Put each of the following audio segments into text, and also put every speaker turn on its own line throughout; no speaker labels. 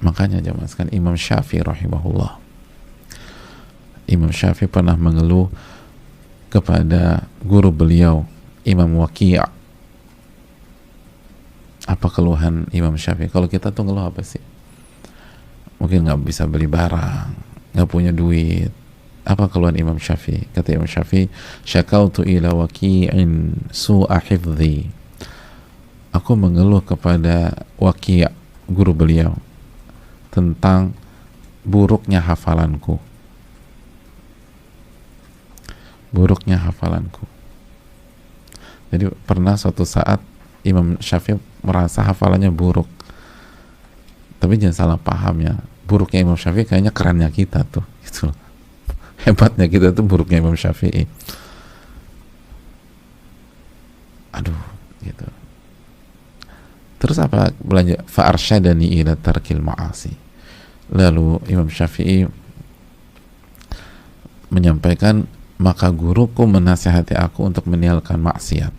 Makanya jamaah sekalian, Imam Syafi'i rahimahullah, Imam Syafi'i pernah mengeluh kepada guru beliau Imam Waqi'. Apa keluhan Imam Syafi'i? Kalau kita tuh ngeluh apa sih? Mungkin nggak bisa beli barang, nggak punya duit. Apa keluhan Imam Syafi'i? Kata Imam Syafi'i, syakautu ila Waqi'in su'a hifdhi. Aku mengeluh kepada Waqi', guru beliau, tentang buruknya hafalanku. Buruknya hafalanku. Jadi pernah suatu saat Imam Syafi'i merasa hafalannya buruk. Tapi jangan salah paham ya. Buruknya Imam Syafi'i kayaknya kerennya kita tuh. Gitu loh. Hebatnya kita tuh buruknya Imam Syafi'i. Aduh, gitu. Terus apa belanja? Fa'arsyadani ila tarkil ma'asi. Lalu Imam Syafi'i menyampaikan, maka guruku menasihati aku untuk meninggalkan maksiat.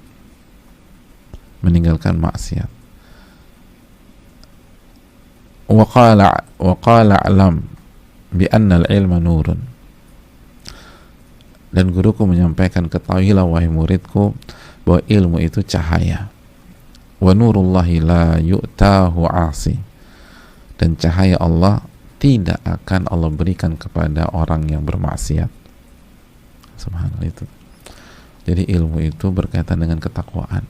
Meninggalkan maksiat. Wa qala a'lam bi anna al-ilma nurun. Dan guruku menyampaikan, ketahuilah wahai muridku bahwa ilmu itu cahaya. Wa nurullahi la yu'tahu 'asi. Dan cahaya Allah tidak akan Allah berikan kepada orang yang bermaksiat. Subhanallah itu. Jadi ilmu itu berkaitan dengan ketakwaan.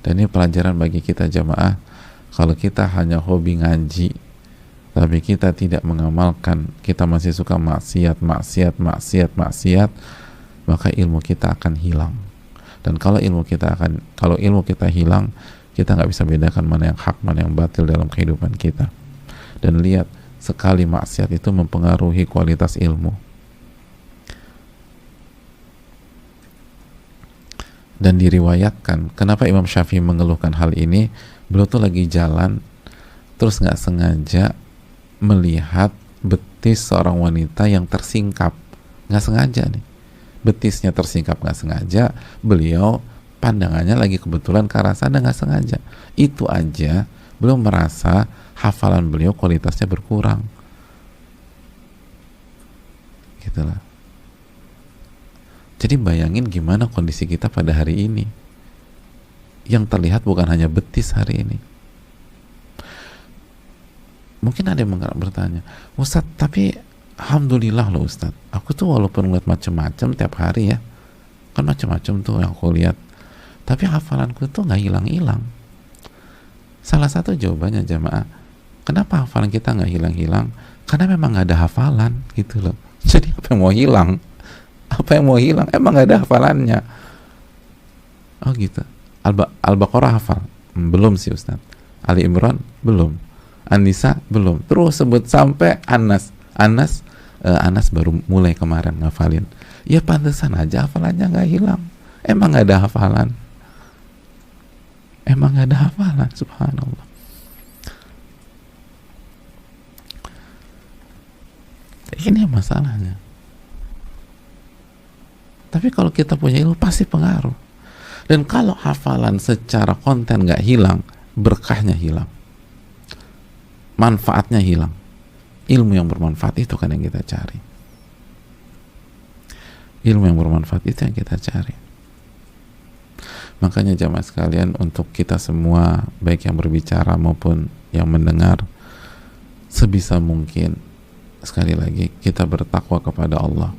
Dan ini pelajaran bagi kita jamaah. Kalau kita hanya hobi ngaji, tapi kita tidak mengamalkan, kita masih suka maksiat, maka ilmu kita akan hilang. Dan kalau ilmu kita hilang, kita nggak bisa bedakan mana yang hak, mana yang batil dalam kehidupan kita. Dan lihat, sekali maksiat itu mempengaruhi kualitas ilmu. Dan diriwayatkan, kenapa Imam Syafi'i mengeluhkan hal ini? Beliau tuh lagi jalan, terus nggak sengaja melihat betis seorang wanita yang tersingkap. Nggak sengaja nih, betisnya tersingkap nggak sengaja. Beliau pandangannya lagi kebetulan ke arah sana, nggak sengaja. Itu aja beliau merasa hafalan beliau kualitasnya berkurang. Gitulah. Jadi bayangin gimana kondisi kita pada hari ini. Yang terlihat bukan hanya betis hari ini. Mungkin ada yang bertanya, Ustadz, tapi alhamdulillah loh Ustadz, aku tuh walaupun ngeliat macam-macam tiap hari ya, kan macam-macam tuh yang aku lihat, tapi hafalanku tuh nggak hilang-hilang. Salah satu jawabannya jamaah, kenapa hafalan kita nggak hilang-hilang? Karena memang nggak ada hafalan gitu loh. Jadi apa yang mau hilang? Apa yang mau hilang? Emang gak ada hafalannya. Oh gitu. Al-Baqarah hafal? Belum sih Ustaz. Ali Imran? Belum. An-Nisa? Belum. Terus sebut sampai Anas. Anas baru mulai kemarin ngafalin. Ya pantesan aja hafalannya gak hilang. Emang gak ada hafalan. Emang gak ada hafalan. Subhanallah. Ini masalahnya. Tapi kalau kita punya ilmu pasti pengaruh. Dan kalau hafalan secara konten gak hilang, berkahnya hilang, manfaatnya hilang. Ilmu yang bermanfaat itu kan yang kita cari. Ilmu yang bermanfaat itu yang kita cari. Makanya jamaah sekalian, untuk kita semua, baik yang berbicara maupun yang mendengar, sebisa mungkin sekali lagi kita bertakwa kepada Allah.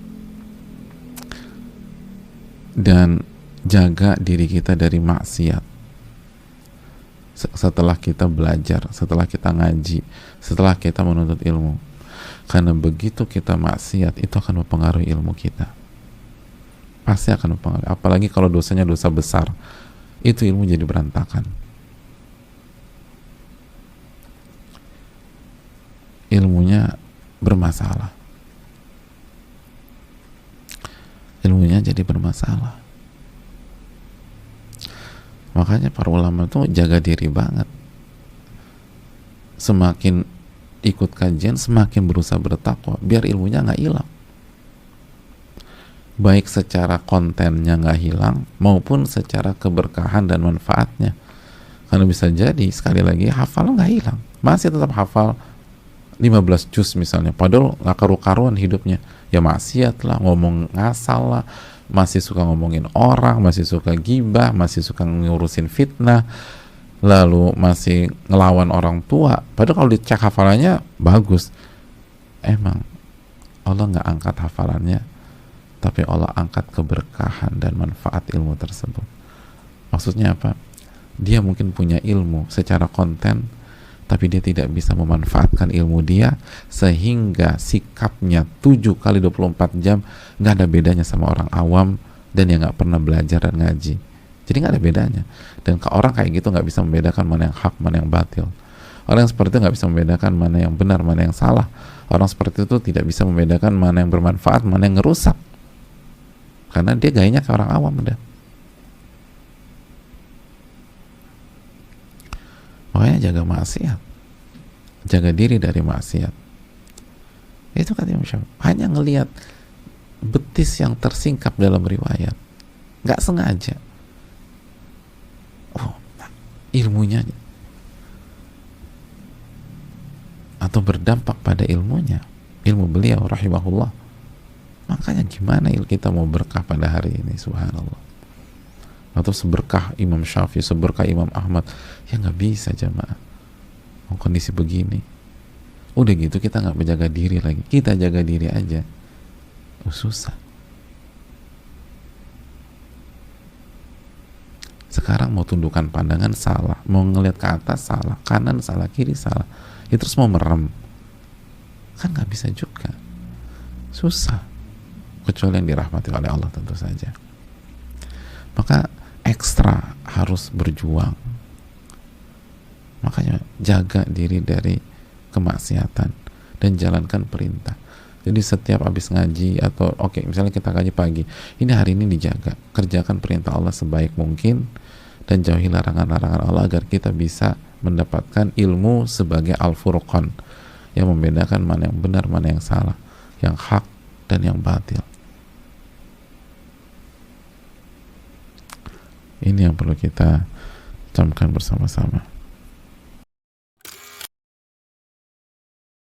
Dan jaga diri kita dari maksiat. Setelah kita belajar, setelah kita ngaji, setelah kita menuntut ilmu. Karena begitu kita maksiat, itu akan mempengaruhi ilmu kita. Pasti akan mempengaruhi. Apalagi kalau dosanya dosa besar, itu ilmu jadi berantakan. Ilmunya bermasalah. Ilmunya jadi bermasalah. Makanya para ulama tuh jaga diri banget. Semakin ikut kajian, semakin berusaha bertakwa biar ilmunya nggak hilang. Baik secara kontennya nggak hilang maupun secara keberkahan dan manfaatnya. Karena bisa jadi sekali lagi hafal nggak hilang, masih tetap hafal 15 juz misalnya, padahal nggak karu-karuan hidupnya, ya maksiat lah, ngomong ngasal lah, masih suka ngomongin orang, masih suka gibah, masih suka ngurusin fitnah, lalu masih ngelawan orang tua, padahal kalau dicek hafalannya bagus. Emang Allah nggak angkat hafalannya, tapi Allah angkat keberkahan dan manfaat ilmu tersebut. Maksudnya apa? Dia mungkin punya ilmu secara konten, tapi dia tidak bisa memanfaatkan ilmu dia, sehingga sikapnya 7 kali 24 jam nggak ada bedanya sama orang awam dan yang nggak pernah belajar dan ngaji. Jadi nggak ada bedanya. Dan orang kayak gitu nggak bisa membedakan mana yang hak, mana yang batil. Orang yang seperti itu nggak bisa membedakan mana yang benar, mana yang salah. Orang seperti itu tidak bisa membedakan mana yang bermanfaat, mana yang ngerusak, karena dia gayanya kayak orang awam udah. Makanya jaga maksiat, jaga diri dari maksiat. Itu kata Imam Syafi'i, hanya ngelihat betis yang tersingkap dalam riwayat, nggak sengaja, oh ilmunya, atau berdampak pada ilmunya, ilmu beliau rahimahullah. Makanya gimana kita mau berkah pada hari ini, subhanallah. Atau seberkah Imam Syafi'i, seberkah Imam Ahmad, ya nggak bisa jamaah. Kondisi begini, udah gitu kita nggak menjaga diri lagi, kita jaga diri aja, susah. Sekarang mau tundukkan pandangan salah, mau ngelihat ke atas salah, kanan salah, kiri salah, ya terus mau merem, kan nggak bisa juga, susah. Kecuali yang dirahmati oleh Allah tentu saja. Maka ekstra harus berjuang. Makanya jaga diri dari kemaksiatan dan jalankan perintah. Jadi setiap habis ngaji atau misalnya kita ngaji pagi, ini hari ini dijaga, kerjakan perintah Allah sebaik mungkin dan jauhi larangan-larangan Allah agar kita bisa mendapatkan ilmu sebagai al-furqan yang membedakan mana yang benar, mana yang salah, yang hak dan yang batil. Ini yang perlu kita camkan bersama-sama.